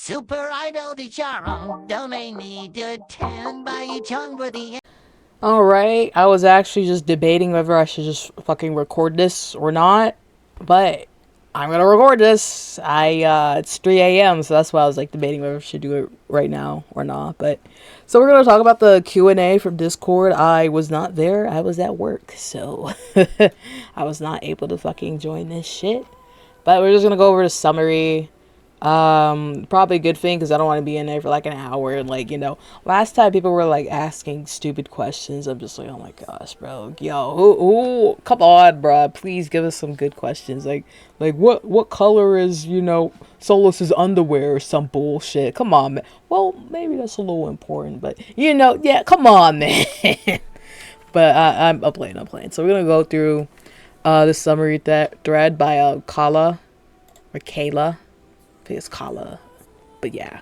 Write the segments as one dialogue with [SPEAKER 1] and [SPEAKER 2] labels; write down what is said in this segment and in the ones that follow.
[SPEAKER 1] Super Idol di Charo, domain to 10 by Chung for the.
[SPEAKER 2] Alright, I was actually just debating whether I should just fucking record this or not, but I'm gonna record this. It's 3 a.m., so that's why I was like debating whether I should do it right now or not. But so we're gonna talk about the Q&A from Discord. I was not there, I was at work, so I was not able to fucking join this shit. But we're just gonna go over the summary. Probably a good thing because I don't want to be in there for like an hour. And like, last time people were like asking stupid questions. I'm just like, oh my gosh, bro. Yo, who come on, bro. Please give us some good questions. Like what color is, Solas's underwear or some bullshit. Come on, man. Well, maybe that's a little important, but yeah, come on, man. But I'm playing. So we're gonna go through the summary thread by Kala or Kayla. I think it's Kala, but yeah.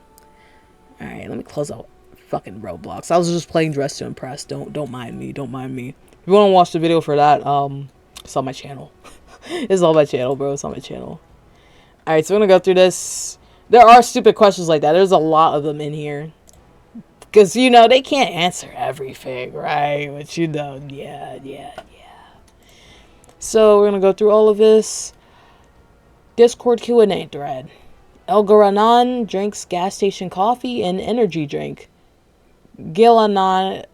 [SPEAKER 2] All right, let me close out fucking Roblox. I was just playing Dress to Impress. Don't mind me. Don't mind me. If you want to watch the video for that, it's on my channel. It's on my channel, bro. It's on my channel. All right, so we're gonna go through this. There are stupid questions like that. There's a lot of them in here, because they can't answer everything, right? But yeah. So we're gonna go through all of this. Discord Q&A thread. Elgaranon drinks gas station coffee and energy drink. Gilanine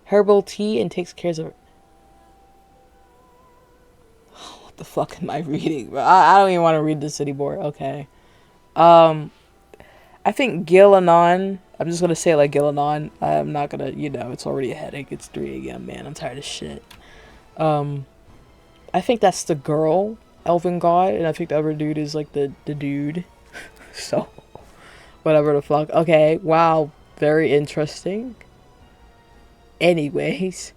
[SPEAKER 2] herbal tea and takes care of. What the fuck am I reading? I don't even want to read this anymore. Okay. I think Gilanon. I'm just gonna say it like Gilanon. I'm not gonna. It's already a headache. It's 3 a.m. Man, I'm tired of shit. I think that's the girl. Veilguard, and I think the other dude is like the dude. So whatever the fuck. Okay, wow, very interesting. Anyways,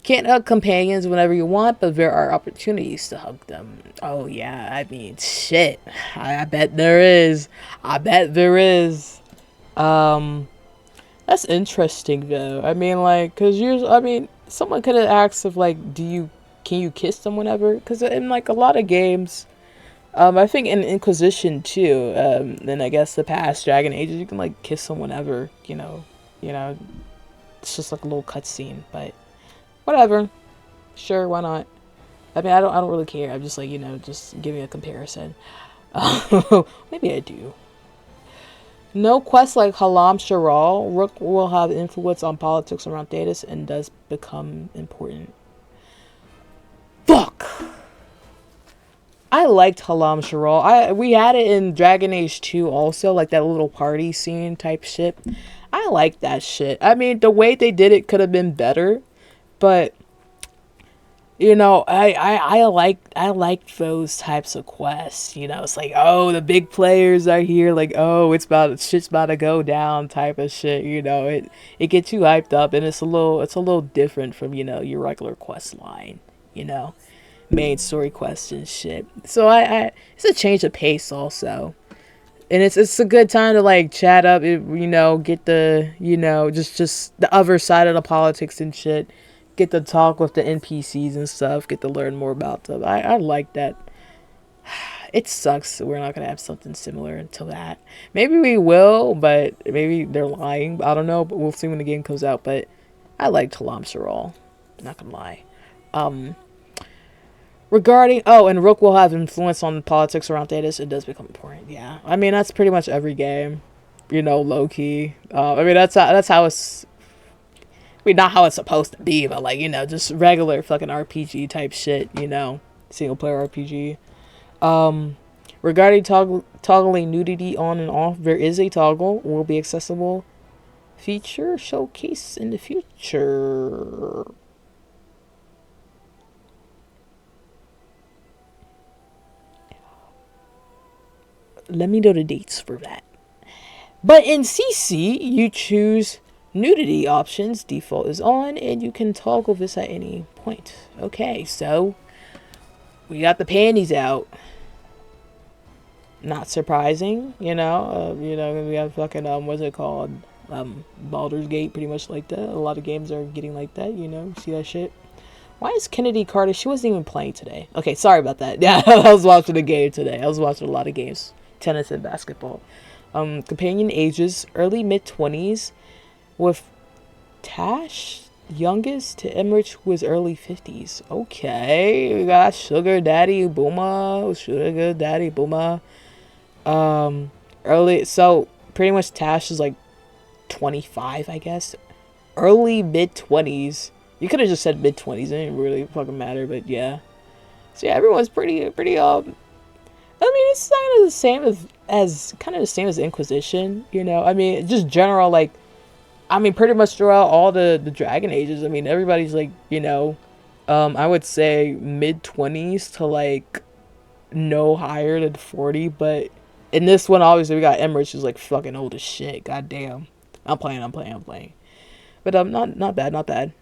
[SPEAKER 2] can't hug companions whenever you want, but there are opportunities to hug them. Oh yeah, I mean shit. I bet there is. That's interesting though. I mean, like, someone could have asked if like, can you kiss them whenever? Because in like a lot of games, I think in Inquisition too, and I guess the past Dragon Ages, you can like kiss them whenever, it's just like a little cutscene, but whatever, sure, why not? I mean, I don't really care. I'm just like, just giving a comparison. Maybe I do. No quest like Halam Sharal. Rook will have influence on politics around Datus and does become important. Fuck! I liked Halam Sharal. We had it in Dragon Age 2 also, like that little party scene type shit. I like that shit. I mean, the way they did it could have been better, but I like those types of quests. It's like, oh, the big players are here, like, oh, shit's about to go down type of shit. It gets you hyped up, and it's a little different from your regular quest line. Main story quests and shit. So it's a change of pace also, and it's a good time to like chat up. Get the just the other side of the politics and shit. Get to talk with the NPCs and stuff. Get to learn more about them. I like that. It sucks we're not gonna have something similar to that. Maybe we will, but maybe they're lying. I don't know, but we'll see when the game comes out. But I liked Halam Sharal. Not gonna lie. Regarding, and Rook will have influence on politics around Datus. It does become important. Yeah, I mean that's pretty much every game, low key. I mean that's how it's. I mean not how it's supposed to be, but like just regular fucking RPG type shit. Single player RPG. Regarding toggling nudity on and off, there is a toggle. Will be accessible. Feature showcase in the future. Let me know the dates for that. But in CC, you choose nudity options. Default is on, and you can toggle this at any point. Okay, so we got the panties out. Not surprising, we have fucking what's it called? Baldur's Gate, pretty much like that. A lot of games are getting like that. See that shit. Why is Kennedy Carter? She wasn't even playing today. Okay, sorry about that. Yeah, I was watching a game today. I was watching a lot of games tennis and basketball. Companion ages early mid-20s, with Tash youngest to Emmerich, who is early 50s. Okay, we got Sugar Daddy Booma, Sugar Daddy Booma. Early, so pretty much Tash is like 25, I guess. Early mid-20s. You could have just said mid-20s. It didn't really fucking matter, but yeah. So yeah, everyone's pretty. I mean, it's kind of the same as Inquisition. You know, I mean, just general like. I mean, pretty much throughout all the Dragon Ages. I mean, everybody's like, you know, I would say mid-20s to like no higher than 40. But in this one, obviously, we got Emmerich, who's like fucking old as shit. God damn. I'm playing. But not bad.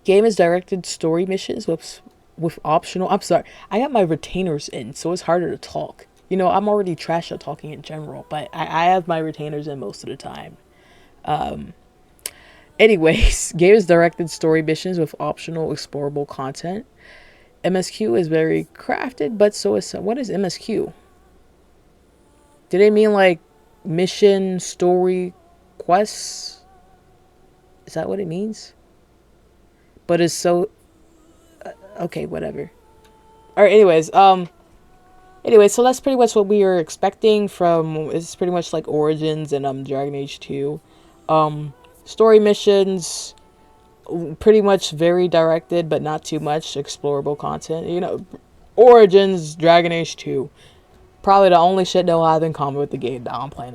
[SPEAKER 2] Game is directed story missions with optional. I'm sorry, I got my retainers in, so it's harder to talk. You know, I'm already trash at talking in general, but I have my retainers in most of the time. Anyways, game is directed story missions with optional explorable content. MSQ is very crafted, but so is what is MSQ? Do they mean like mission, story, quests? Is that what it means? But it's so okay, whatever. Alright, anyways, so that's pretty much what we are expecting from. It's pretty much like Origins and Dragon Age 2. Story missions, pretty much very directed, but not too much explorable content. You know, Origins, Dragon Age 2, probably the only shit they'll have in common with the game. Now I'm playing.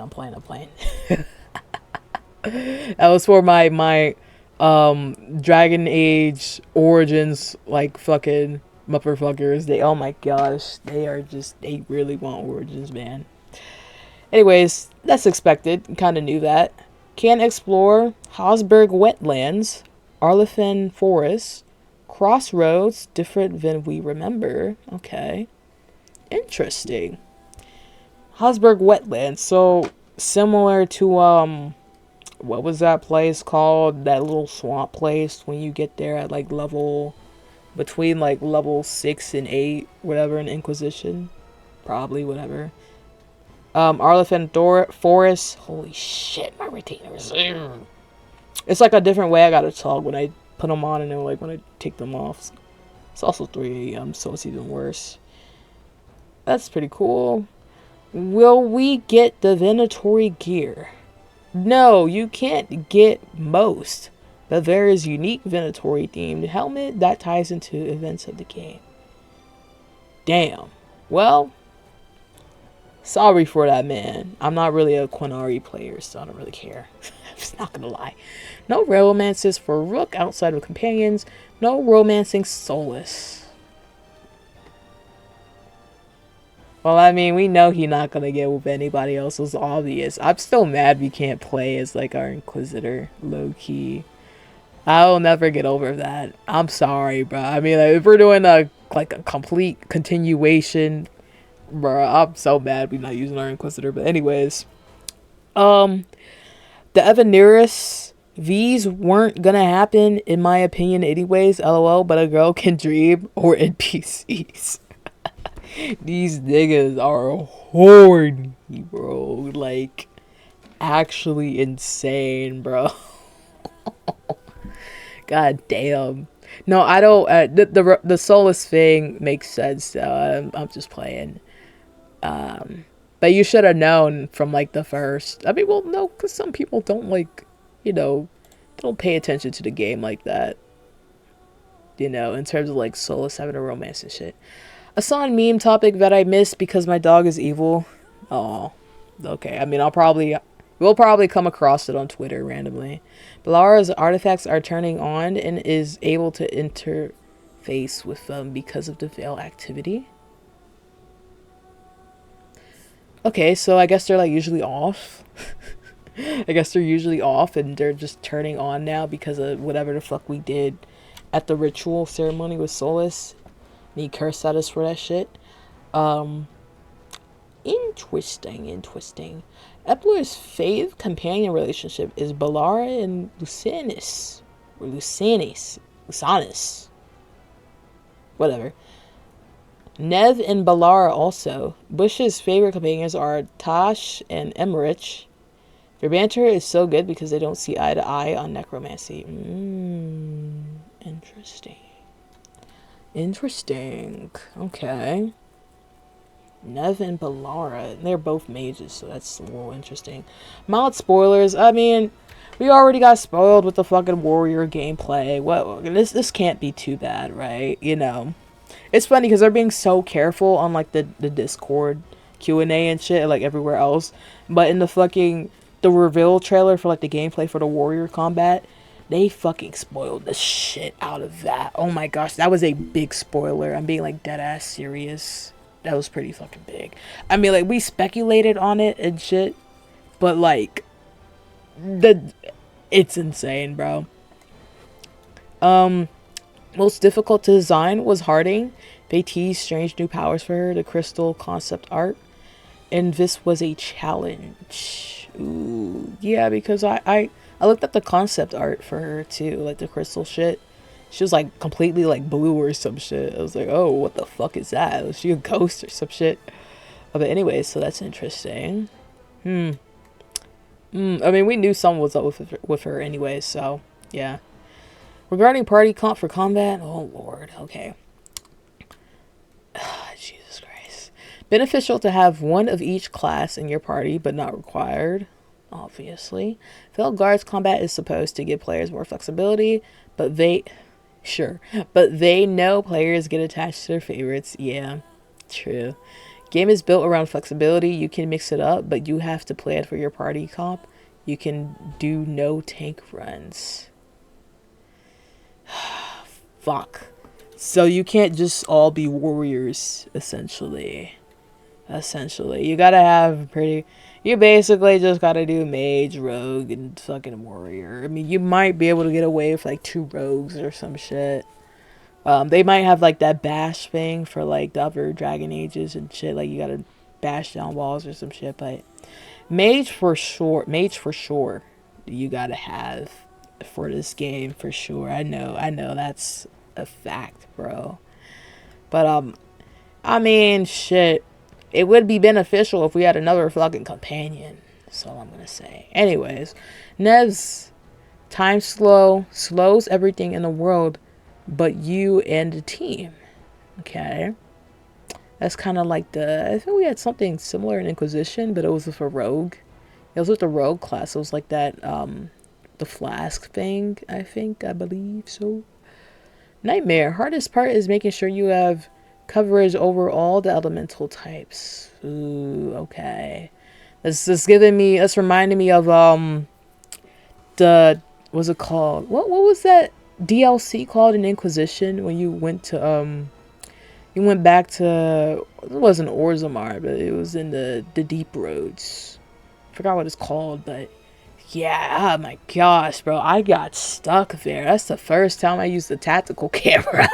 [SPEAKER 2] That was for my Dragon Age Origins, like fucking motherfuckers. Oh my gosh, they really want Origins, man. Anyways, that's expected. Kind of knew that. Can explore Hosberg Wetlands, Arlefin Forest, Crossroads, different than we remember. Okay, interesting. Hosberg Wetlands, so similar to what was that place called? That little swamp place when you get there at like between like level 6 and 8, whatever, in Inquisition. Probably, whatever. Arlefin Forest. Holy shit, my retainers. It's like a different way I gotta talk when I put them on and then like when I take them off. It's also 3 a.m., so it's even worse. That's pretty cool. Will we get divinatory gear? No, you can't get most. But there is unique Venatori themed helmet that ties into events of the game. Damn. Well, sorry for that, man. I'm not really a Quinari player, so I don't really care. I'm just not gonna lie. No romances for Rook outside of companions. No romancing solas. Well, I mean, we know he's not gonna get with anybody else. It's obvious. I'm still mad we can't play as like our Inquisitor, low key. I'll never get over that. I'm sorry, bro. I mean, like, if we're doing a complete continuation, bro, I'm so mad we're not using our Inquisitor. But anyways, the Evaneris V's weren't gonna happen in my opinion, anyways. LOL. But a girl can dream, or NPCs. These niggas are horny, bro. Like, actually insane, bro. God damn. No, I don't. The Solas thing makes sense. I'm just playing. But you should have known from like the first. I mean, well, no, because some people don't like, you know, don't pay attention to the game like that. You know, in terms of like Solas having a romance and shit. I saw a meme topic that I missed because my dog is evil. Oh, okay. I mean, we'll probably come across it on Twitter randomly. Balara's artifacts are turning on and is able to interface with them because of the veil activity. Okay, so I guess they're like usually off. I guess they're usually off and they're just turning on now because of whatever the fuck we did at the ritual ceremony with Solas. And he cursed at us for that shit. Interesting. Epler's fave companion relationship is Balara and Lucanus. Or Lucanus. Whatever. Nev and Balara also. Bush's favorite companions are Tash and Emmerich. Their banter is so good because they don't see eye to eye on necromancy. Interesting. Interesting. Okay. Nev and Balara. They're both mages, so that's a little interesting. Mild spoilers. I mean, we already got spoiled with the fucking warrior gameplay. What? This can't be too bad, right? You know. It's funny because they're being so careful on like the Discord Q&A and shit, like everywhere else. But in the reveal trailer for like the gameplay for the warrior combat, they fucking spoiled the shit out of that. Oh my gosh, that was a big spoiler. I'm being like dead ass serious. That was pretty fucking big. I mean, like, we speculated on it and shit, but like it's insane, bro. Most difficult to design was Harding. They teased strange new powers for her, the crystal concept art, and this was a challenge. Ooh, yeah, because I looked at the concept art for her too, like the crystal shit. She was like completely like blue or some shit. I was like, oh, what the fuck is that? Was she a ghost or some shit? But anyway, so that's interesting. I mean, we knew someone was up with her anyway, so yeah. Regarding party comp for combat, oh lord, okay. Jesus Christ. Beneficial to have one of each class in your party, but not required, obviously. Veilguard's combat is supposed to give players more flexibility, but they know players get attached to their favorites. Yeah, true. Game is built around flexibility. You can mix it up, but you have to plan for your party comp. You can do no tank runs. Fuck. So you can't just all be warriors, essentially. You gotta have you basically just gotta do mage, rogue, and fucking warrior. I mean, you might be able to get away with like 2 rogues or some shit. They might have like that bash thing for like the other Dragon Ages and shit. Like you gotta bash down walls or some shit. But mage for sure. You gotta have for this game for sure. I know that's a fact, bro. But I mean, shit. It would be beneficial if we had another fucking companion. That's all I'm gonna say. Anyways, Nev's time slows everything in the world, but you and the team. Okay. That's kind of like I think we had something similar in Inquisition, but it was with a rogue. It was with the rogue class. It was like that, the flask thing, I believe so. Nightmare. Hardest part is making sure you have coverage over all the elemental types. Ooh, okay. That's reminding me of, what's it called? What was that DLC called in Inquisition when you went to, you went back to, it wasn't Orzammar, but it was in the Deep Roads. I forgot what it's called, but yeah, oh my gosh, bro, I got stuck there. That's the first time I used the tactical camera.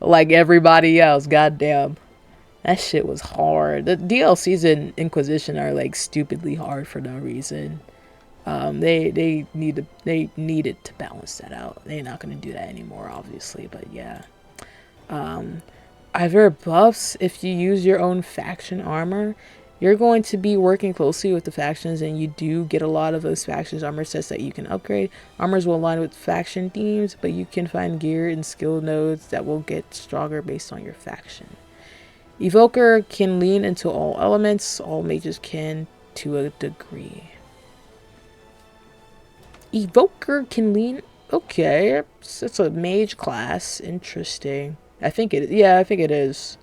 [SPEAKER 2] Like everybody else, goddamn. That shit was hard. The DLCs in Inquisition are like stupidly hard for no reason. They needed to balance that out. They're not gonna do that anymore, obviously, but yeah. Either buffs if you use your own faction armor. You're going to be working closely with the factions, and you do get a lot of those factions armor sets that you can upgrade. Armors will align with faction themes, but you can find gear and skill nodes that will get stronger based on your faction. Evoker can lean into all elements. All mages can to a degree. Evoker can lean... Okay, it's a mage class. Interesting. I think it is.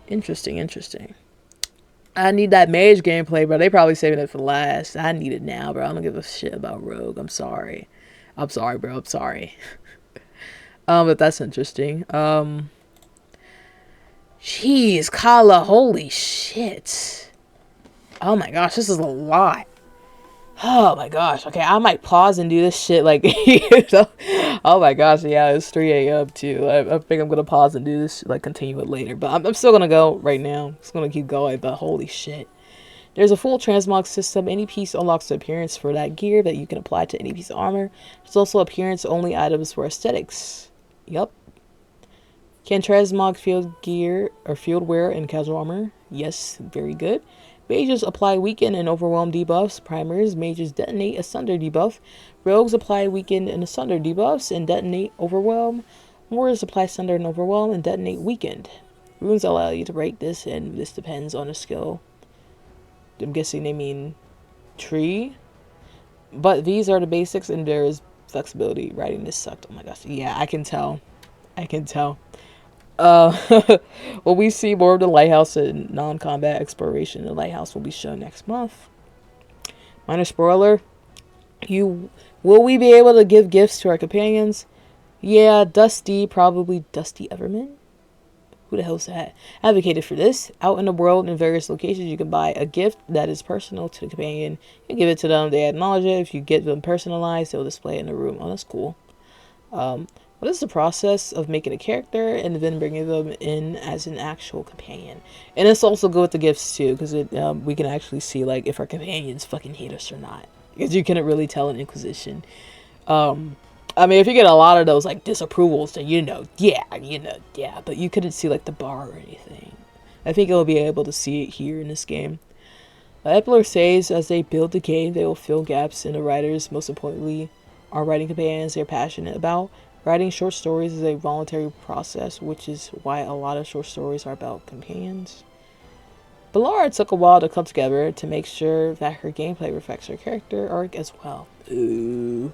[SPEAKER 2] Interesting. I need that mage gameplay, bro. They probably saving it for last. I need it now, bro. I don't give a shit about rogue. I'm sorry, bro. I'm sorry. But that's interesting. Jeez, Kala, holy shit. Oh my gosh, this is a lot. Oh my gosh. Okay, I might pause and do this shit like, oh my gosh, yeah, it's 3 a.m. too. I think I'm gonna pause and do this, like, continue it later. But I'm still gonna go right now. I'm just gonna keep going, but holy shit. There's a full transmog system. Any piece unlocks the appearance for that gear that you can apply to any piece of armor. There's also appearance-only items for aesthetics. Yup. Can transmog field gear or field wear and casual armor? Yes, very good. Mages apply weaken and overwhelm debuffs. Primers, mages detonate asunder debuff. Rogues apply weaken and asunder debuffs and detonate overwhelm. Warriors apply sunder and overwhelm and detonate weakened. Runes allow you to break this, and this depends on a skill. I'm guessing they mean tree. But these are the basics, and there is flexibility. Writing this sucked. Oh my gosh. Yeah, I can tell. I can tell. Will we see more of the lighthouse and non-combat exploration? The lighthouse will be shown next month. Minor spoiler. Will we be able to give gifts to our companions? Yeah, Dusty, probably Dusty Everman. Who the hell's that? Advocated for this. Out in the world in various locations, you can buy a gift that is personal to the companion. You give it to them, they acknowledge it. If you get them personalized, they'll display it in the room. Oh, that's cool. What is the process of making a character and then bringing them in as an actual companion? And it's also good with the gifts too, because we can actually see like if our companions fucking hate us or not, because you couldn't really tell in Inquisition. I mean, if you get a lot of those like disapprovals, then yeah, but you couldn't see like the bar or anything. I think you'll be able to see it here in this game. Epler says as they build the game, they will fill gaps in the writers. Most importantly, are writing companions they're passionate about. Writing short stories is a voluntary process, which is why a lot of short stories are about companions. Bioware took a while to come together to make sure that her gameplay reflects her character arc as well. Ooh.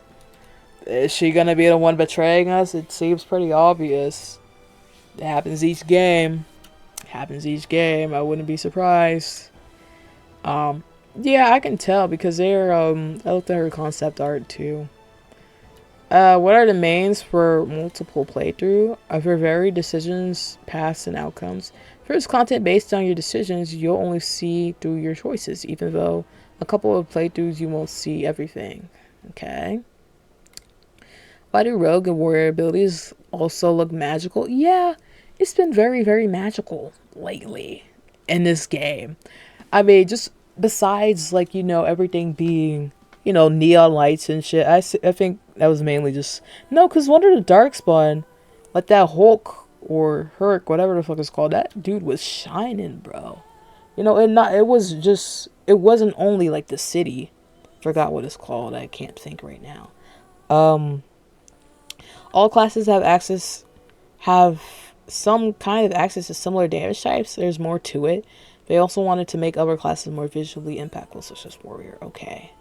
[SPEAKER 2] Is she gonna be the one betraying us? It seems pretty obvious. It happens each game. I wouldn't be surprised. Yeah, I can tell because they're I looked at her concept art too. What are the mains for multiple playthrough? For varied decisions, paths, and outcomes. First, content based on your decisions, you'll only see through your choices, even though a couple of playthroughs you won't see everything. Okay. Why do rogue and warrior abilities also look magical? Yeah, it's been very, very magical lately in this game. I mean, just besides, like, everything being, neon lights and shit, I think that was mainly just... No, because Wonder the Darkspawn, like that Hulk or Herc, whatever the fuck it's called, that dude was shining, bro. It wasn't only, like, the city. Forgot what it's called. I can't think right now. All classes have some kind of access to similar damage types. There's more to it. They also wanted to make other classes more visually impactful, such as Warrior. Okay.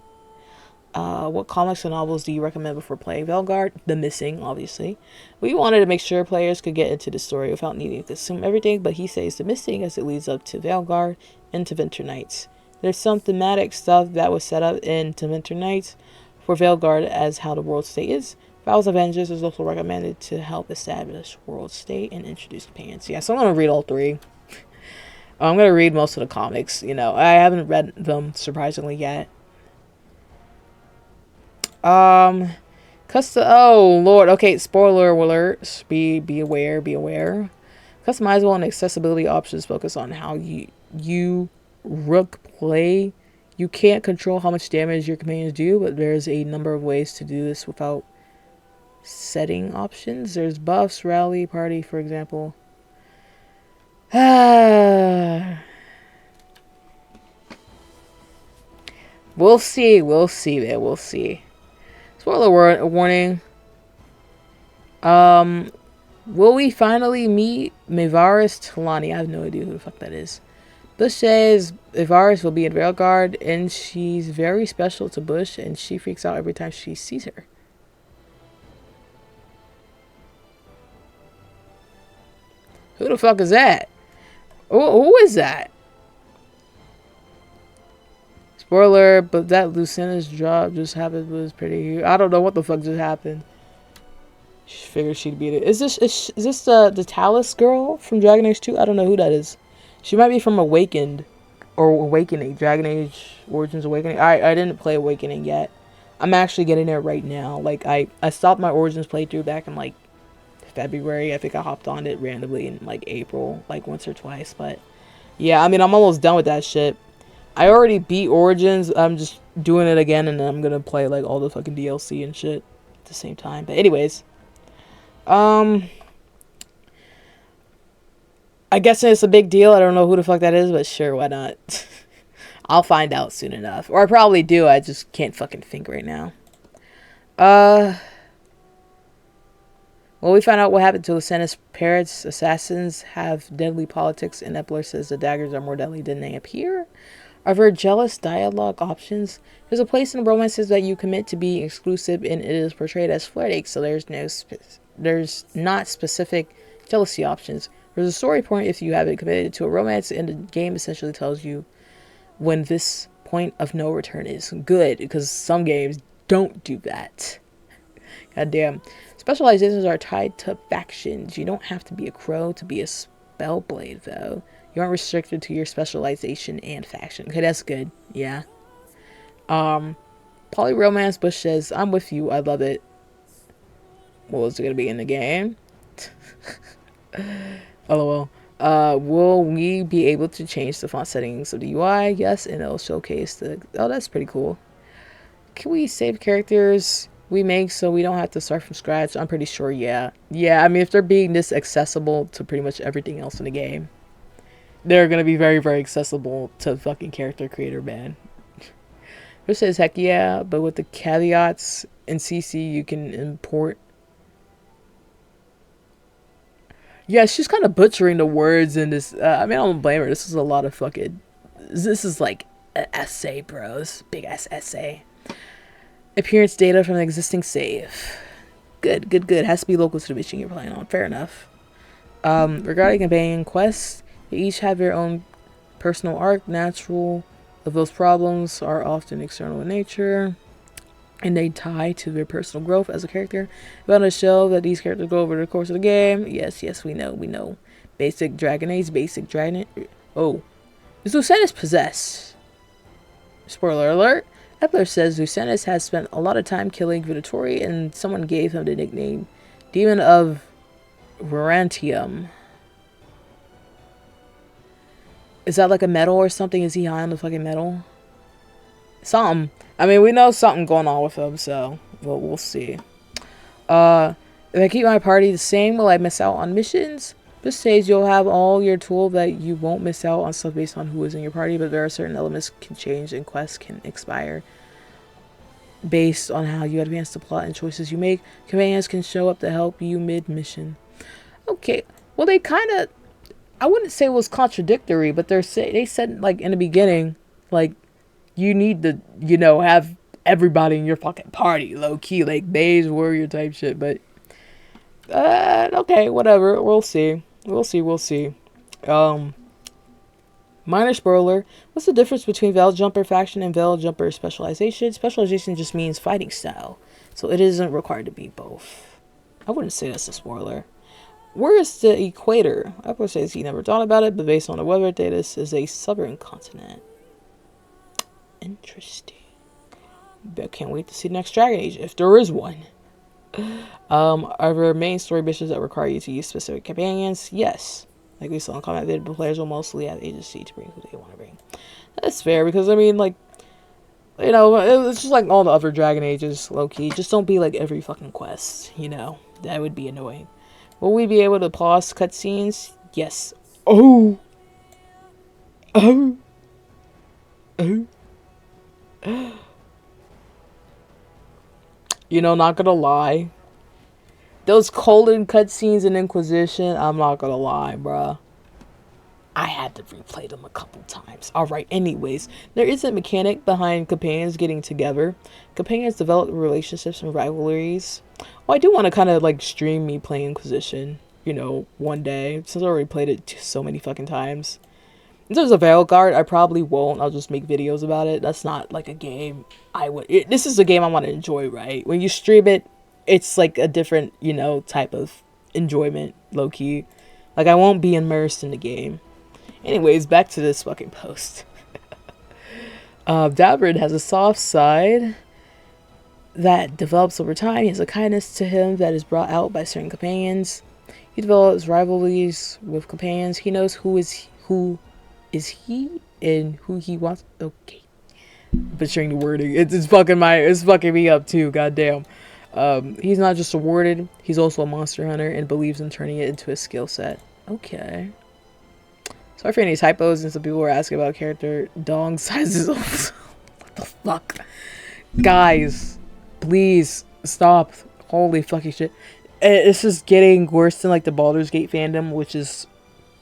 [SPEAKER 2] What comics and novels do you recommend before playing Veilguard? The Missing, obviously. We wanted to make sure players could get into the story without needing to consume everything, but he says The Missing as it leads up to Veilguard and to Winter Nights. There's some thematic stuff that was set up in To Winter Nights for Veilguard as how the world state is. Vows of Vengeance is also recommended to help establish world state and introduce companions. Yeah, so I'm going to read all three. I'm going to read most of the comics. I haven't read them, surprisingly, yet. Oh, Lord. Okay, spoiler alerts. Be aware. Customizable and accessibility options focus on how you rook play. You can't control how much damage your companions do, but there's a number of ways to do this without setting options. There's buffs, rally, party, for example. We'll see, man. We'll see. Spoiler warning. Will we finally meet Mivaris Talani? I have no idea who the fuck that is. Bush says Mivaris will be in Veilguard, and she's very special to Bush, and she freaks out every time she sees her. Who the fuck is that? Who is that? Spoiler, but that Lucinda's job just happened was pretty huge. I don't know what the fuck just happened. She figured she'd be there. Is this the Talus girl from Dragon Age 2? I don't know who that is. She might be from Awakened or Awakening. Dragon Age Origins Awakening. I didn't play Awakening yet. I'm actually getting there right now. Like I stopped my Origins playthrough back in like February. I think I hopped on it randomly in like April, like once or twice. But yeah, I mean, I'm almost done with that shit. I already beat Origins. I'm just doing it again, and then I'm gonna play like all the fucking DLC and shit at the same time. But anyways, I guess it's a big deal. I don't know who the fuck that is, but sure, why not? I'll find out soon enough. Or I probably do, I just can't fucking think right now. Well, we found out what happened to Lucanus' parents. Assassins have deadly politics, and Epler says the daggers are more deadly than they appear. Are there jealous dialogue options? There's a place in romances that you commit to be exclusive, and it is portrayed as flirting, so there's not specific jealousy options. There's a story point if you haven't committed to a romance, and the game essentially tells you when this point of no return is. Good, because some games don't do that. Goddamn. Specializations are tied to factions. You don't have to be a crow to be a spellblade, though. You aren't restricted to your specialization and faction. Okay, that's good. Yeah. Polyromance Bush says, I'm with you. I love it. What was it going to be in the game? LOL. Will we be able to change the font settings of the UI? Yes, and it'll showcase the... Oh, that's pretty cool. Can we save characters we make so we don't have to start from scratch? I'm pretty sure, yeah. Yeah, I mean, if they're being this accessible to pretty much everything else in the game, they're gonna be very, very accessible to fucking character creator, man. Who says, heck yeah, but with the caveats in CC, you can import. Yeah, she's kind of butchering the words in this. I mean, I don't blame her. This is a lot of fucking... This is like an essay, bro. This is a big-ass essay. Appearance data from the existing save. Good, good, good. Has to be local to the mission you're playing on. Fair enough. Regarding companion quests, they each have their own personal arc. Natural of those problems are often external in nature, and they tie to their personal growth as a character. We want to show that these characters go over the course of the game. Yes, yes, we know, we know. Basic Dragon Age, basic Dragon... Oh. Is Lucanus possessed? Spoiler alert. Epler says Lucanus has spent a lot of time killing Vidatori, and someone gave him the nickname Demon of Varantium. Is that like a medal or something? Is he high on the fucking medal? Something. I mean, we know something going on with him, so we'll see. If I keep my party the same, will I miss out on missions? This stage, you'll have all your tool that you won't miss out on stuff based on who is in your party, but there are certain elements can change and quests can expire based on how you advance the plot and choices you make. Companions can show up to help you mid-mission. Okay, well, they kind of... I wouldn't say it was contradictory, but they said, like, in the beginning, like, you need to, you know, have everybody in your fucking party, low-key, like, mage warrior type shit, but, okay, whatever, we'll see. We'll see. Minor spoiler, what's the difference between Veil Jumper faction and Veil Jumper specialization? Specialization just means fighting style, so it isn't required to be both. I wouldn't say that's a spoiler. Where is the equator? Apple says he never thought about it, but based on the weather data, this is a southern continent. Interesting. I can't wait to see the next Dragon Age, if there is one. Are there main story missions that require you to use specific companions? Yes. Like we saw in combat vid, the players will mostly have agency to bring who they want to bring. That's fair, because, I mean, like, you know, it's just like all the other Dragon Ages, low-key. Just don't be like every fucking quest, you know? That would be annoying. Will we be able to pause cutscenes? Yes. Oh! You know, not gonna lie. Those colon cutscenes in Inquisition, I'm not gonna lie, bruh. I had to replay them a couple times. Alright, anyways. There is a mechanic behind companions getting together. Companions develop relationships and rivalries. Well, I do want to kind of, like, stream me playing Inquisition, you know, one day. Since I already played it so many fucking times. In terms of Veilguard, I probably won't. I'll just make videos about it. That's not, like, a game this is a game I want to enjoy, right? When you stream it, it's, like, a different, you know, type of enjoyment, low-key. Like, I won't be immersed in the game. Anyways, back to this fucking post. Dabrid has a soft side that develops over time. He has a kindness to him that is brought out by certain companions. He develops rivalries with companions. He knows who is he and who he wants. Okay, butchering the wording. It's fucking me up too. Goddamn. He's not just awarded. He's also a monster hunter and believes in turning it into a skill set. Okay. Sorry for any typos and some people were asking about character dong sizes. What the fuck? Guys, please stop. Holy fucking shit. It's just getting worse than like the Baldur's Gate fandom, which is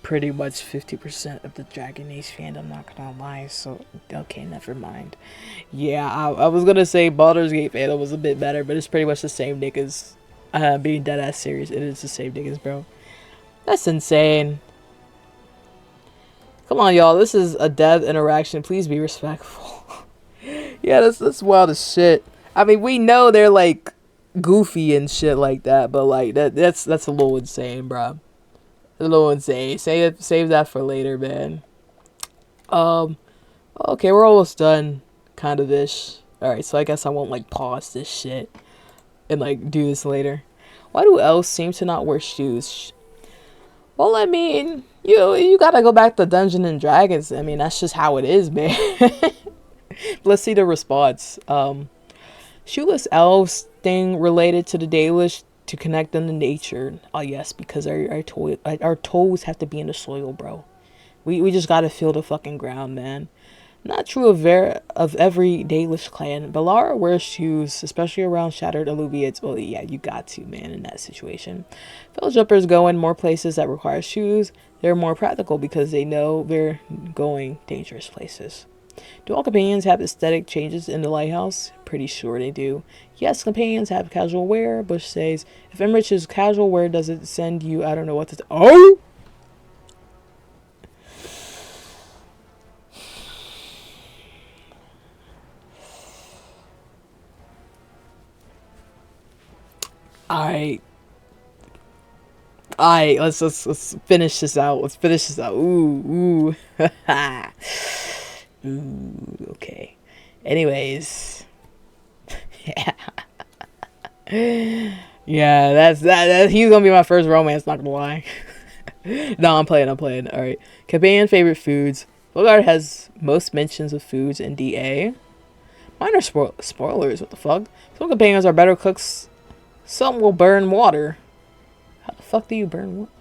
[SPEAKER 2] pretty much 50% of the Dragon Age fandom, not gonna lie. So, okay, never mind. Yeah, I was gonna say Baldur's Gate fandom was a bit better, but it's pretty much the same niggas. Being dead ass serious, it is the same niggas, bro. That's insane. Come on, y'all. This is a dev interaction. Please be respectful. Yeah, that's wild as shit. I mean, we know they're like goofy and shit like that, but like that's a little insane, bro. A little insane. Save that for later, man. Okay, we're almost done, kind of ish. All right, so I guess I won't like pause this shit and like do this later. Why do elves seem to not wear shoes? Well, I mean, you gotta go back to Dungeons and Dragons. I mean, that's just how it is, man. Let's see the response. Shoeless elves thing related to the Dalish to connect them to nature. Oh yes, because our toes have to be in the soil, bro. We just gotta feel the fucking ground, man. Not true of every Dalish clan. Belara wears shoes, especially around shattered alluviates. Well, yeah, you got to, man, in that situation. Fellow jumpers go in more places that require shoes. They're more practical because they know they're going dangerous places. Do all companions have aesthetic changes in the lighthouse? Pretty sure they do. Yes, companions have casual wear. Bush says, if Emrich's casual wear doesn't send you, I don't know what to... Oh! Alright, let's finish this out. Let's finish this out. Ooh. Ooh, okay. Anyways. Yeah, that's he's gonna be my first romance, not gonna lie. No, I'm playing. Alright. Companion favorite foods. Veilguard has most mentions of foods in DA. Mine are spoilers, what the fuck? Some companions are better cooks. Some will burn water. How the fuck do you burn water?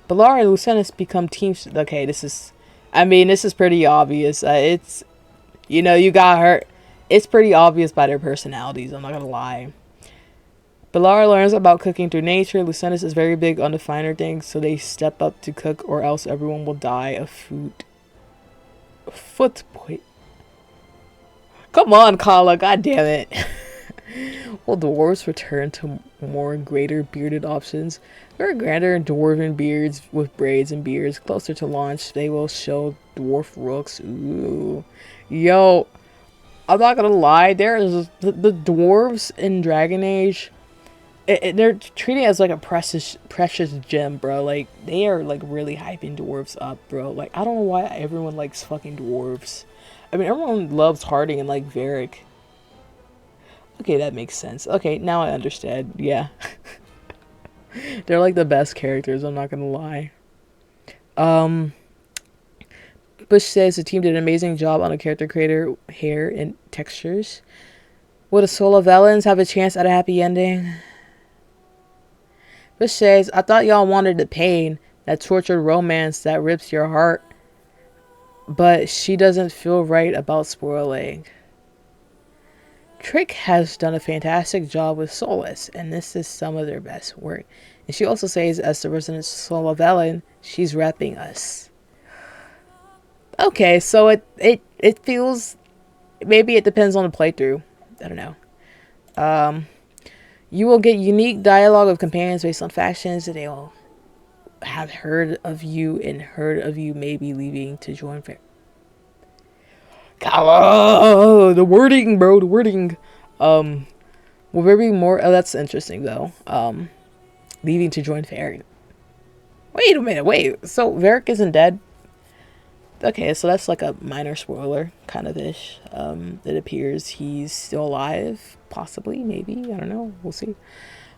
[SPEAKER 2] Belara and Lucenus become teams. Okay, this is pretty obvious. It's, you got her. It's pretty obvious by their personalities, I'm not gonna lie. Belara learns about cooking through nature. Lucenus is very big on the finer things, so they step up to cook or else everyone will die of foot poison. Come on, Kala, god damn it. Will dwarves return to more greater bearded options? There are grander dwarven beards with braids and beards. Closer to launch, they will show dwarf rooks. Ooh. Yo, I'm not gonna lie, there's the dwarves in Dragon Age. They're treated as like a precious gem, bro. Like, they are like really hyping dwarves up, bro. Like, I don't know why everyone likes fucking dwarves. I mean, everyone loves Harding and like Varric. Okay, that makes sense. Okay, now I understand. Yeah. They're like the best characters, I'm not gonna lie. Bush says the team did an amazing job on the character creator, hair, and textures. Would a Sola Velens have a chance at a happy ending? Bush says, I thought y'all wanted the pain, that tortured romance that rips your heart, but she doesn't feel right about spoiling. Trick has done a fantastic job with Solas, and this is some of their best work. And she also says, as the resident Sola Velen, she's repping us. Okay, so it feels, maybe it depends on the playthrough. I don't know. You will get unique dialogue of companions based on factions. They all have heard of you and heard of you maybe leaving to join fair. Oh, the wording, bro, the wording. Will there be more? Oh, that's interesting though. Leaving to join Varric. Wait a minute, wait. So Varric isn't dead? Okay, so that's like a minor spoiler, kind of ish. It appears he's still alive, possibly, maybe. I don't know. We'll see.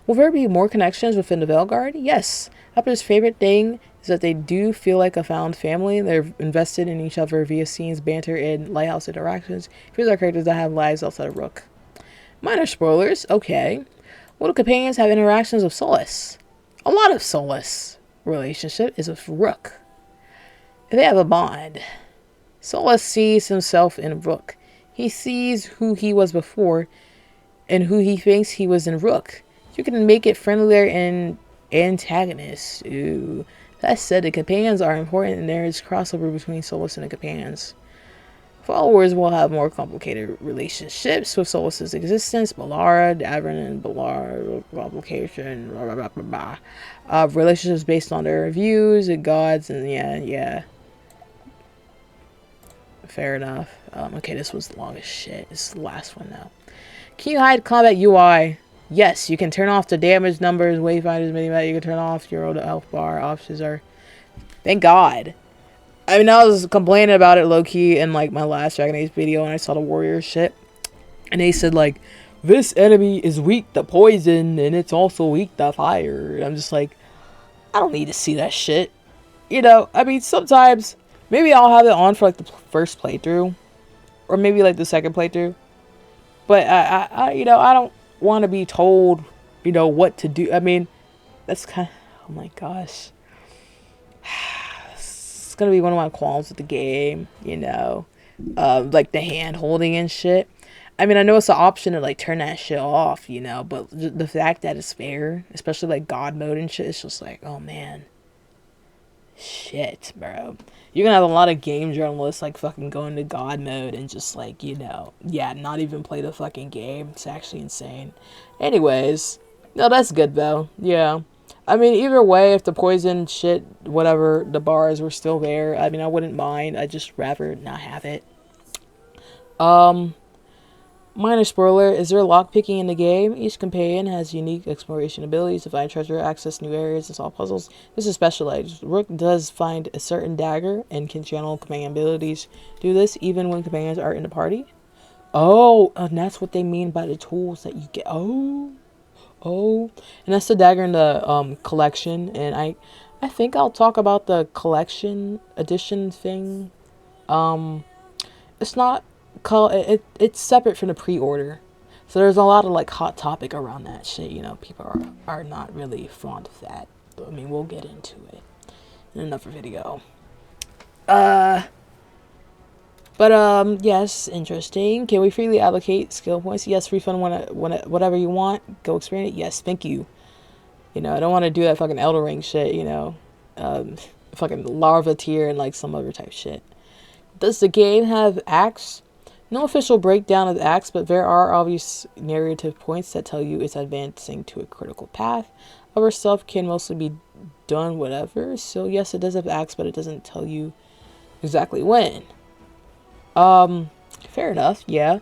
[SPEAKER 2] Will there be more connections within the Veilguard? Yes. Upper's favorite thing is that they do feel like a found family. They're invested in each other via scenes, banter, and lighthouse interactions. Here's our characters that have lives outside of Rook. Minor spoilers. Okay. Will the companions have interactions with Solas? A lot of Solas relationship is with Rook. They have a bond. Solas sees himself in Rook. He sees who he was before and who he thinks he was in Rook. You can make it friendlier and antagonists. Ooh. That said, the companions are important and there is crossover between Solas and the companions. Followers will have more complicated relationships with Solas's existence. Balara, Davin, and Balara, complication, blah, blah, blah, blah, blah. Relationships based on their views and gods, and yeah. Fair enough. Okay, this was long as shit. This is the last one now. Can you hide combat UI? Yes, you can turn off the damage numbers, wayfinders, minimap. You can turn off your old health bar. Options are... Thank God. I mean, I was complaining about it low-key in, like, my last Dragon Age video, and I saw the warrior shit. And they said, like, this enemy is weak to poison, and it's also weak to fire. And I'm just like, I don't need to see that shit. You know, I mean, sometimes, maybe I'll have it on for, like, the first playthrough. Or maybe, like, the second playthrough. But, I you know, I don't want to be told, you know, what to do. I mean, that's kind of, oh my gosh. It's gonna be one of my qualms with the game, you know, like the hand holding and shit. I mean, I know it's an option to like turn that shit off, you know, but the fact that it's fair, especially like God mode and shit, it's just like, oh man, shit, bro. You're gonna have a lot of game journalists like fucking go into God mode and just like, you know, yeah, not even play the fucking game. It's actually insane. Anyways, no, that's good though. Yeah. I mean, either way, if the poison shit, whatever, the bars were still there, I mean, I wouldn't mind. I'd just rather not have it. Minor spoiler, is there lockpicking in the game? Each companion has unique exploration abilities to find treasure, access new areas, and solve puzzles. This is specialized. Rook does find a certain dagger and can channel companion abilities. Do this even when companions are in the party. Oh, and that's what they mean by the tools that you get. Oh, and that's the dagger in the collection, and I think I'll talk about the collection edition thing. It's not it's separate from the pre-order, so there's a lot of like hot topic around that shit. You know, people are not really fond of that. But, I mean, we'll get into it in another video. But yes, interesting. Can we freely allocate skill points? Yes, refund whatever you want. Go experience it. Yes, thank you. You know, I don't want to do that fucking Elder Ring shit, you know. Fucking larva tier and like some other type shit. Does the game have acts? No official breakdown of acts, but there are obvious narrative points that tell you it's advancing to a critical path. Other stuff can mostly be done whatever. So yes, it does have acts, but it doesn't tell you exactly when. Fair enough, yeah.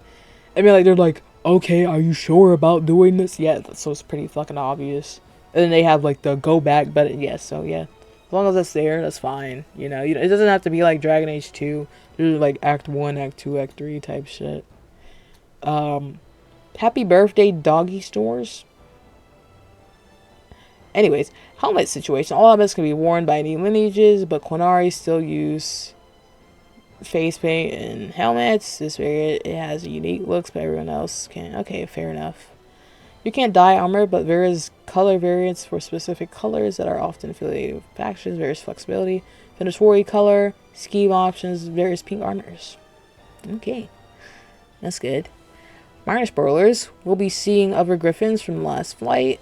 [SPEAKER 2] I mean, like, they're like, okay, are you sure about doing this? Yeah, so it's pretty fucking obvious. And then they have, like, the go back button, yeah, so yeah. As long as it's there, that's fine, you know. It doesn't have to be like Dragon Age 2. There's, like, Act 1, Act 2, Act 3 type shit. Happy birthday, doggy stores. Anyways, helmet situation. All helmets can be worn by any lineages, but Quinari still use face paint and helmets. This variant, it has a unique looks, but everyone else can. Okay, fair enough. You can't dye armor, but there is color variants for specific colors that are often affiliated with factions. Various flexibility, Venatori color, scheme options, various pink armors. Okay, that's good. Minor spoilers. We'll be seeing other griffins from the last flight.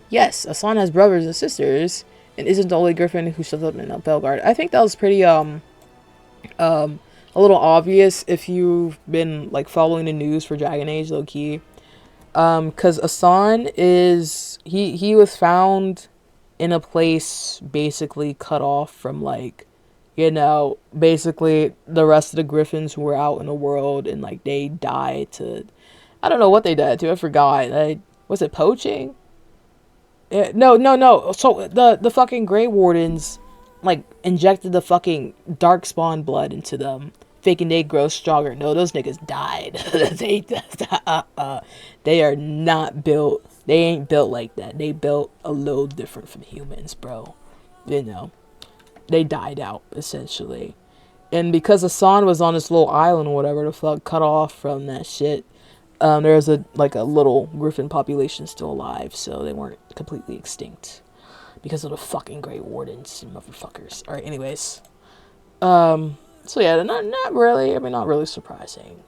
[SPEAKER 2] Yes, Asan has brothers and sisters, and isn't the only griffin who shows up in Veilguard. I think that was pretty a little obvious if you've been like following the news for Dragon Age low key. Cause Asan is he was found in a place basically cut off from like, you know, basically the rest of the griffins who were out in the world, and like they died to, I don't know what they died to, I forgot. Was it poaching? No. So the fucking Grey Wardens like injected the fucking darkspawn blood into them, thinking they grow stronger. No, those niggas died. They are not built. They ain't built like that. They built a little different from humans, bro. You know, they died out essentially. And because Asan was on this little island or whatever the fuck, cut off from that shit, there's a little griffin population still alive, so they weren't completely extinct because of the fucking Grey Wardens and motherfuckers. Alright, anyways. So yeah, not really. I mean, not really surprising.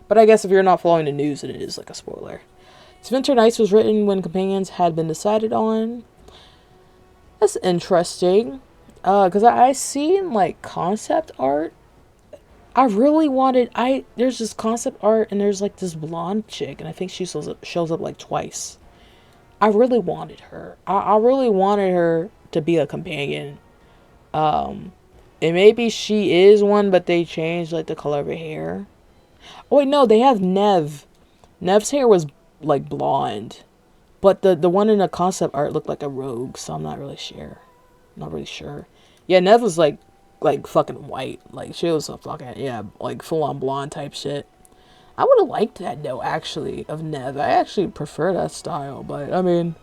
[SPEAKER 2] But I guess if you're not following the news, then it is like a spoiler. Winter Nights was written when companions had been decided on. That's interesting. Cause I seen like concept art. I really wanted. There's this concept art and there's like this blonde chick and I think she shows up like twice. I really wanted her. I really wanted her to be a companion. Um, and maybe she is one, but they changed like the color of her hair. Oh wait, no, they have Nev. Nev's hair was like blonde, but the one in the concept art looked like a rogue, so I'm not really sure. Not really sure. Yeah, Nev was like fucking white. Like she was a fucking yeah, like full on blonde type shit. I would have liked that though, actually, of Nev. I actually prefer that style, but I mean,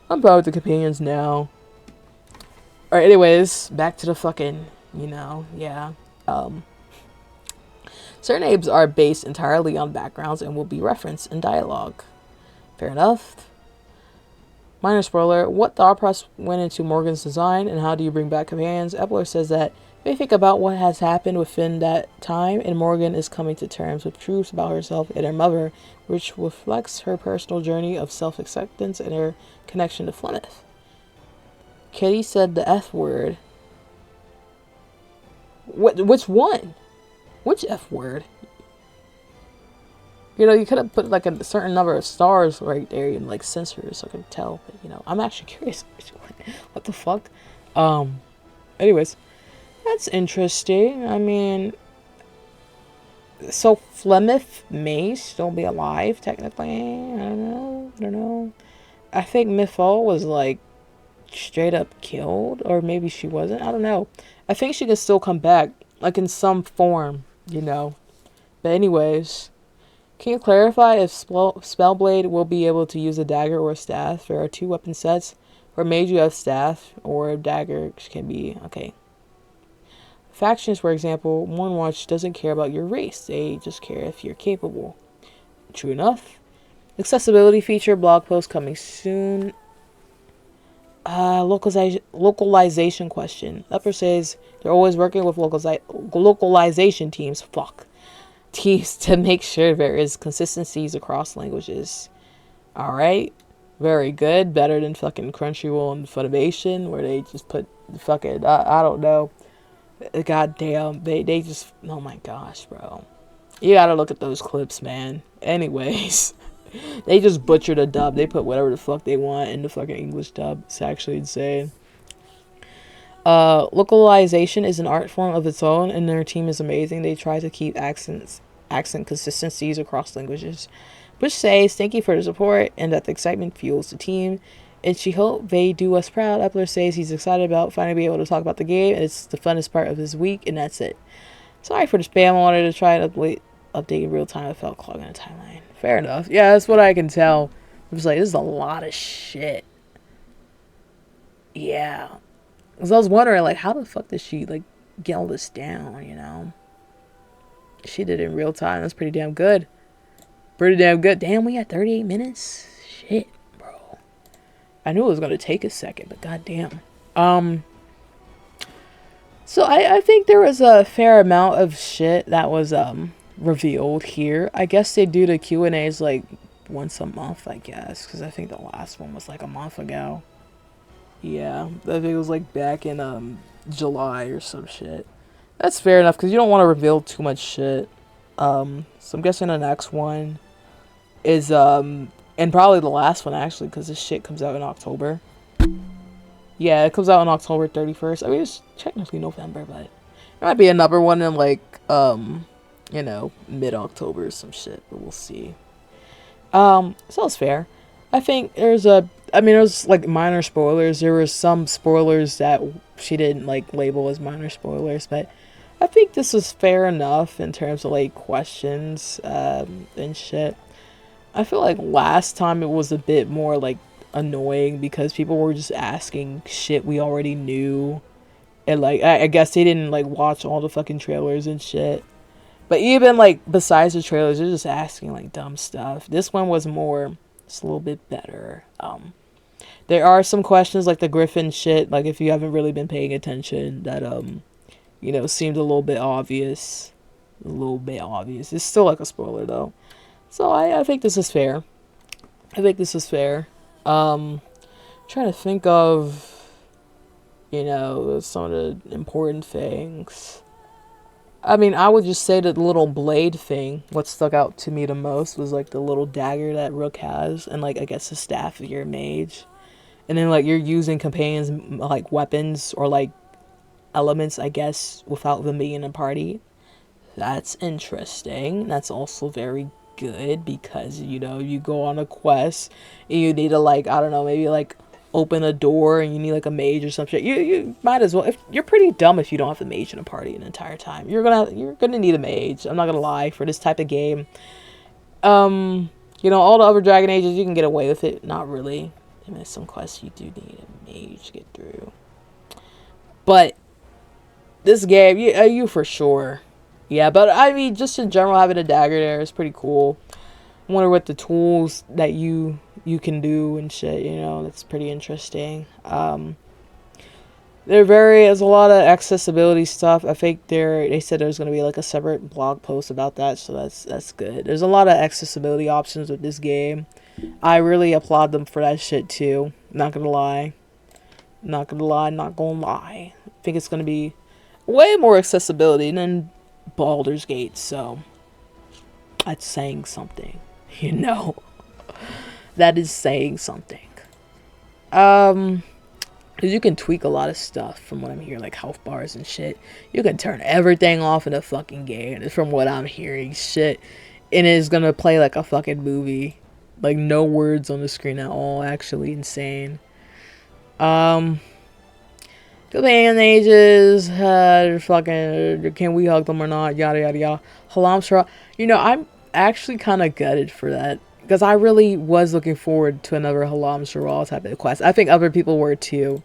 [SPEAKER 2] I'm proud with the companions now. Alright, anyways, back to the fucking, yeah. Um, Certain names are based entirely on backgrounds and will be referenced in dialogue. Fair enough. Minor spoiler, what thought process went into Morgan's design and how do you bring back companions? Epler says that they think about what has happened within that time and Morgan is coming to terms with truths about herself and her mother, which reflects her personal journey of self-acceptance and her connection to Flemeth. Kitty said the F word. Which one? Which F word? You could have put like a certain number of stars right there and like sensors so I could tell. But, I'm actually curious. What the fuck? Anyways, that's interesting. I mean, so Flemeth may still be alive technically. I don't know. I think Mythol was like straight up killed, or maybe she wasn't. I don't know. I think she can still come back, like in some form. But anyways. Can you clarify if Spellblade will be able to use a dagger or a staff? There are 2 weapon sets. For mage you have staff or a dagger can be okay. Factions, for example, Moonwatch doesn't care about your race. They just care if you're capable. True enough. Accessibility feature blog post coming soon. Localization question. Upper says they're always working with localization teams. Teams to make sure there is consistencies across languages. Alright. Very good. Better than fucking Crunchyroll and Funimation where they just put fucking I don't know. Goddamn. They just oh my gosh, bro. You gotta look at those clips, man. Anyways. They just butchered a dub. They put whatever the fuck they want in the fucking English dub. It's actually insane. Localization is an art form of its own, and their team is amazing. They try to keep accent consistencies across languages. Bush says, thank you for the support, and that the excitement fuels the team. And she hopes they do us proud. Epler says he's excited about finally being able to talk about the game, and it's the funnest part of his week, and that's it. Sorry for the spam. I wanted to try and update in real time. I felt clogging the timeline. Fair enough. Yeah, that's what I can tell. I was like, this is a lot of shit. Yeah. Because I was wondering, like, how the fuck did she, like, get all this down, She did it in real time. That's pretty damn good. Pretty damn good. Damn, we got 38 minutes? Shit, bro. I knew it was going to take a second, but goddamn. So I think there was a fair amount of shit that was, revealed here. I guess they do the Q&As, like, once a month, I guess. Because I think the last one was, like, a month ago. Yeah, I think it was like back in July or some shit. That's fair enough because you don't want to reveal too much shit. So I'm guessing the next one is and probably the last one actually because this shit comes out in October. Yeah, it comes out on October 31st. I mean it's technically November, but there might be another one in like mid-October or some shit, but we'll see. So it's fair. I think there's like minor spoilers. There were some spoilers that she didn't like label as minor spoilers, but I think this was fair enough in terms of like questions and shit. I feel like last time it was a bit more like annoying because people were just asking shit we already knew, and like I guess they didn't like watch all the fucking trailers and shit. But even like besides the trailers, they're just asking like dumb stuff. This one was more. It's a little bit better. There are some questions like the Griffin shit, like if you haven't really been paying attention, that you know, seemed a little bit obvious. A little bit obvious. It's still like a spoiler though. So I think this is fair. I think this is fair. Trying to think of, you know, some of the important things. I mean, I would just say that the little blade thing, what stuck out to me the most was like the little dagger that Rook has, and like I guess the staff if you're a mage. And then like you're using companions like weapons or like elements, I guess, without them being in a party. That's interesting. That's also very good because, you know, you go on a quest and you need to like, I don't know, maybe like open a door and you need like a mage or some shit. You might as well, if you're pretty dumb if you don't have a mage in a party an entire time. You're gonna need a mage. I'm not gonna lie, for this type of game. You know, all the other Dragon Ages you can get away with it. Not really. I mean, some quests you do need a mage to get through. But this game, you for sure. Yeah, but I mean, just in general, having a dagger there is pretty cool. I wonder what the tools that you can do and shit, you know, that's pretty interesting. There's a lot of accessibility stuff. I think they said there's going to be like a separate blog post about that, so that's good. There's a lot of accessibility options with this game. I really applaud them for that shit too. Not gonna lie. Not gonna lie. I think it's gonna be way more accessibility than Baldur's Gate, so that's saying something. You know. That is saying something. Because you can tweak a lot of stuff from what I'm hearing, like health bars and shit. You can turn everything off in a fucking game, from what I'm hearing, shit. And it's gonna play like a fucking movie. Like, no words on the screen at all. Actually insane. Companion ages, fucking, can we hug them or not? Yada, yada, yada. Halam Shara. You know, I'm actually kind of gutted for that. Because I really was looking forward to another Halam Shara type of quest. I think other people were too.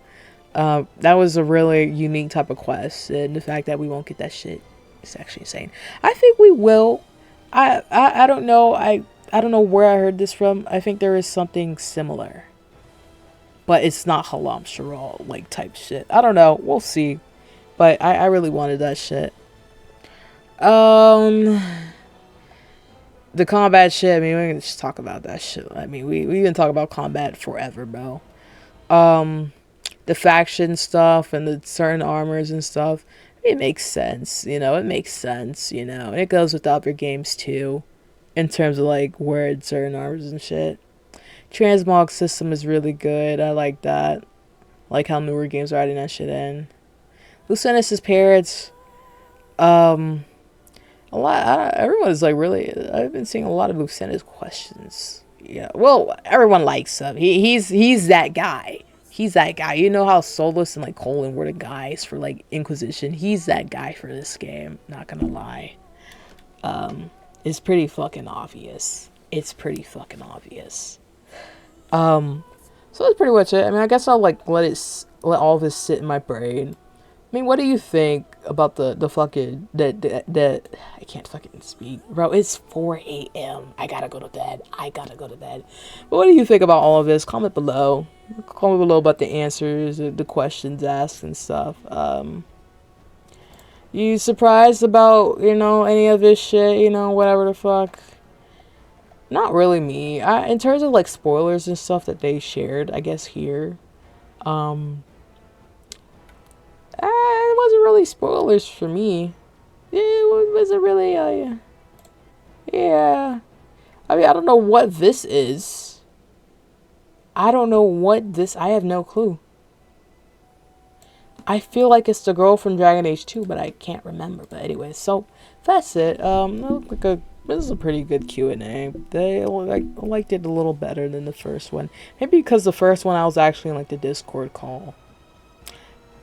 [SPEAKER 2] That was a really unique type of quest. And the fact that we won't get that shit is actually insane. I think we will. I don't know. I don't know where I heard this from. I think there is something similar. But it's not Halam Shara, like, type shit. I don't know. We'll see. But I really wanted that shit. The combat shit, I mean, we can just talk about that shit. I mean, we can talk about combat forever, bro. The faction stuff and the certain armors and stuff, it makes sense, you know, it makes sense, you know. And it goes with the other games, too. In terms of, like, word certain armors and shit. Transmog system is really good. I like that. I like how newer games are adding that shit in. Lucenus' parrots. A lot. Everyone's like really. I've been seeing a lot of Lucenus questions. Yeah. Well, everyone likes him. He's that guy. He's that guy. You know how Solas and like Colin were the guys for like Inquisition. He's that guy for this game. Not gonna lie. It's pretty fucking obvious. It's pretty fucking obvious. So that's pretty much it. I mean, I guess I'll like let all this sit in my brain. I mean, what do you think about the fucking the I can't fucking speak, bro. It's 4 a.m. I gotta go to bed. But what do you think about all of this? Comment below. Comment below about the answers, the questions asked and stuff. You surprised about, you know, any of this shit, you know, whatever the fuck? Not really me. In terms of like spoilers and stuff that they shared, I guess here, it wasn't really spoilers for me. It wasn't really, yeah. I mean, I don't know what this is. I have no clue. I feel like it's the girl from Dragon Age 2, but I can't remember. But anyway, so that's it. This is a pretty good Q&A. I liked it a little better than the first one. Maybe because the first one I was actually in like the Discord call.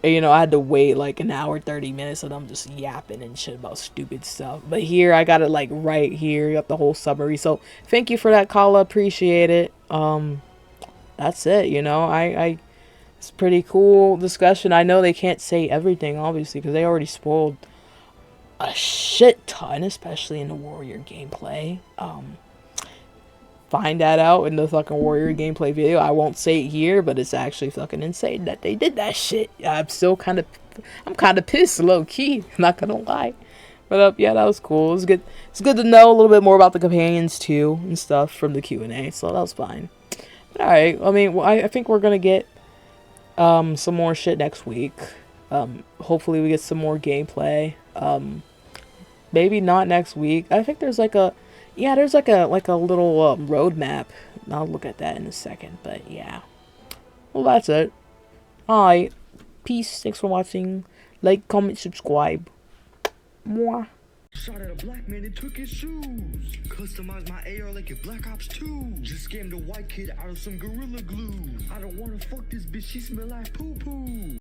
[SPEAKER 2] And, you know, I had to wait like an hour, 30 minutes, and I'm just yapping and shit about stupid stuff. But here, I got it like right here. You got the whole summary. So thank you for that, Kala. Appreciate it. That's it. You know, it's a pretty cool discussion. I know they can't say everything, obviously, because they already spoiled a shit ton, especially in the warrior gameplay. find that out in the fucking Warrior gameplay video. I won't say it here, but it's actually fucking insane that they did that shit. I'm kind of pissed, low key. Not gonna lie. But yeah, that was cool. It was good. It's good to know a little bit more about the companions too and stuff from the Q&A. So that was fine. But all right. I mean, I think we're gonna get some more shit next week. Hopefully we get some more gameplay. Maybe not next week. I think there's like a little roadmap. I'll look at that in a second. But yeah. Well, that's it. Alright. Peace. Thanks for watching. Like, comment, subscribe. Mwah.
[SPEAKER 3] Shot at a black man and took his shoes. Customized my AR like it's Black Ops 2. Just scammed a white kid out of some Gorilla Glue. I don't wanna fuck this bitch, she smell like poo poo.